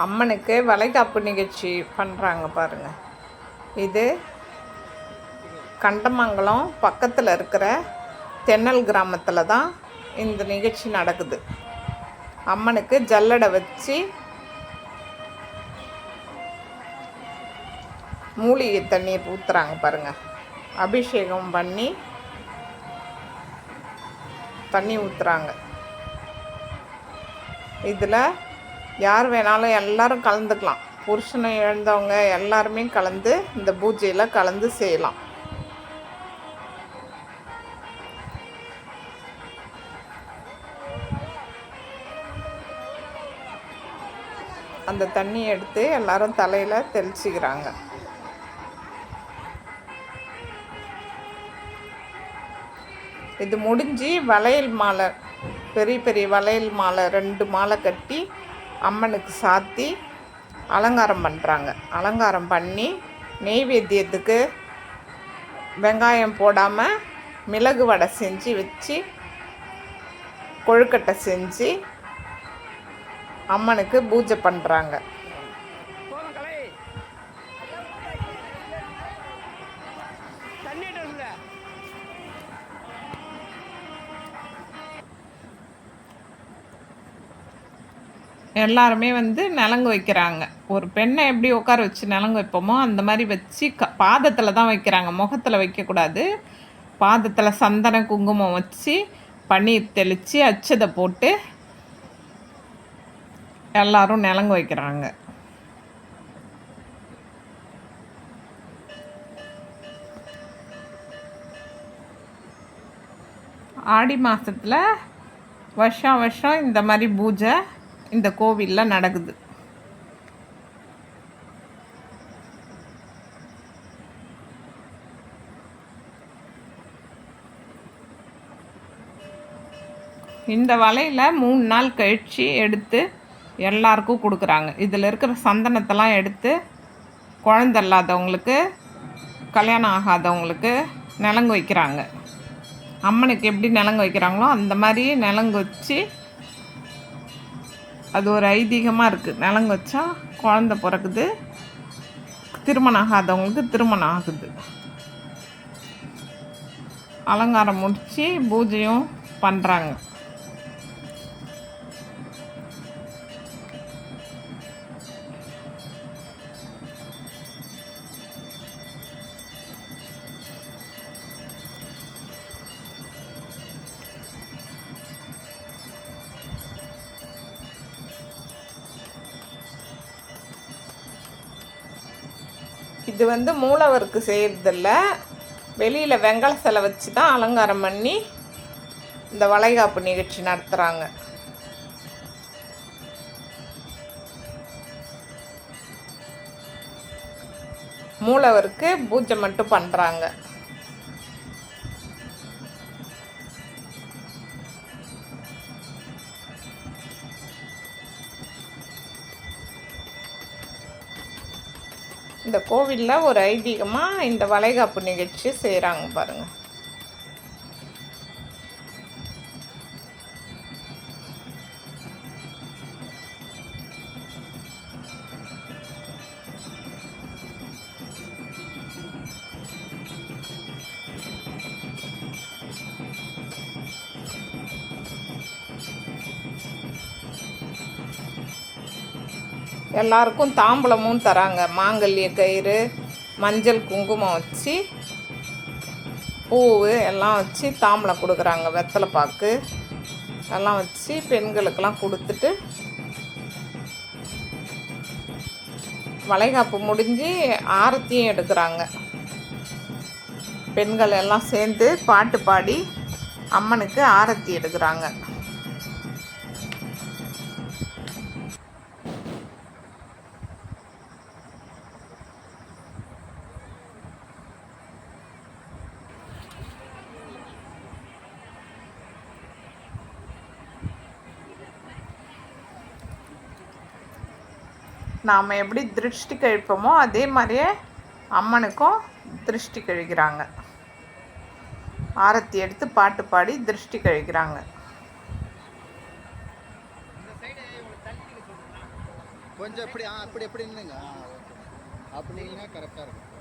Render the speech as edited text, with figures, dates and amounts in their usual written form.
அம்மனுக்கு வளைகாப்பு நிகழ்ச்சி பண்ணுறாங்க பாருங்கள். இது கண்டமங்கலம் பக்கத்தில் இருக்கிற தென்னல் கிராமத்தில் தான் இந்த நிகழ்ச்சி நடக்குது. அம்மனுக்கு ஜல்லடை வச்சு மூலிகை தண்ணீர் ஊற்றுறாங்க பாருங்கள். அபிஷேகம் பண்ணி தண்ணி ஊற்றுறாங்க. இதில் யார் வேணாலும் எல்லோரும் கலந்துக்கலாம். புருஷனை இழந்தவங்க எல்லாருமே கலந்து இந்த பூஜையில் கலந்து செய்யலாம். அந்த தண்ணியை எடுத்து எல்லாரும் தலையில் தெளிச்சிக்கிறாங்க. இது முடிஞ்சு வளையல் மாலை, பெரிய பெரிய வளையல் மாலை 2 மாலை கட்டி அம்மனுக்கு சாத்தி அலங்காரம் பண்ணுறாங்க. அலங்காரம் பண்ணி நெய்வேத்தியத்துக்கு வெங்காயம் போடாமல் மிளகு வடை செஞ்சு வச்சு கொழுக்கட்டை செஞ்சு அம்மனுக்கு பூஜை பண்ணுறாங்க. எல்லாருமே நலங்கு வைக்கிறாங்க. ஒரு பெண்ணை எப்படி உட்கார வச்சு நலங்கு வைப்போமோ அந்த மாதிரி வச்சு பாதத்தில் தான் வைக்கிறாங்க. முகத்தில் வைக்கக்கூடாது. பாதத்தில் சந்தன குங்குமம் வச்சு பன்னீர் தெளித்து அச்சதை போட்டு எல்லாரும் நலங்கு வைக்கிறாங்க. ஆடி மாதத்தில் வருஷம் இந்த மாதிரி பூஜை இந்த கோவிலில் நடக்குது. இந்த வலையில் 3 நாள் கழித்து எடுத்து எல்லாருக்கும் கொடுக்குறாங்க. இதில் இருக்கிற சந்தனத்தெல்லாம் எடுத்து குழந்தை இல்லாதவங்களுக்கு, கல்யாணம் ஆகாதவங்களுக்கு நலங்கு வைக்கிறாங்க. அம்மனுக்கு எப்படி நலங்கு வைக்கிறாங்களோ அந்த மாதிரி நலங்கு வச்சு, அது ஒரு ஐதீகமாக இருக்குது. நலங்கு வச்சா குழந்த பிறக்குது, திருமணம் ஆகாதவங்களுக்கு திருமணம் ஆகுது. அலங்காரம் முடித்து பூஜையும் பண்ணுறாங்க. இது மூலவருக்கு செய்கிறதில்ல, வெளியில் வெங்கல சிலை வச்சு தான் அலங்காரம் பண்ணி இந்த வளைகாப்பு நிகழ்ச்சி நடத்துகிறாங்க. மூலவருக்கு பூஜை மட்டும் பண்ணுறாங்க. இந்த கோவிலில் ஒரு ஐதீகமாக இந்த வளைகாப்பு நிகழ்ச்சி செய்கிறாங்க பாருங்கள். எல்லாருக்கும் தாம்பூலமும் தராங்க. மாங்கல்ய கயிறு, மஞ்சள் குங்குமம் வச்சு, பூவு எல்லாம் வச்சு தாம்பூலம் கொடுக்குறாங்க. வெத்தலை பாக்கு எல்லாம் வச்சு பெண்களுக்கெல்லாம் கொடுத்துட்டு வளைகாப்பு முடிஞ்சு ஆரத்தியும் எடுக்கிறாங்க. பெண்கள் எல்லாம் சேர்ந்து பாட்டு பாடி அம்மனுக்கு ஆரத்தி எடுக்கிறாங்க. நாம் எப்படி திருஷ்டி கழிப்போமோ அதே மாதிரியே அம்மனுக்கும் திருஷ்டி கழிக்கிறாங்க. ஆரத்தி எடுத்து பாட்டு பாடி திருஷ்டி கழிக்கிறாங்க. கொஞ்சம் இப்படி அப்படி எப்படி நின்னுங்க ஓகே அப்படின்னா கரெக்டாக இருக்கும்.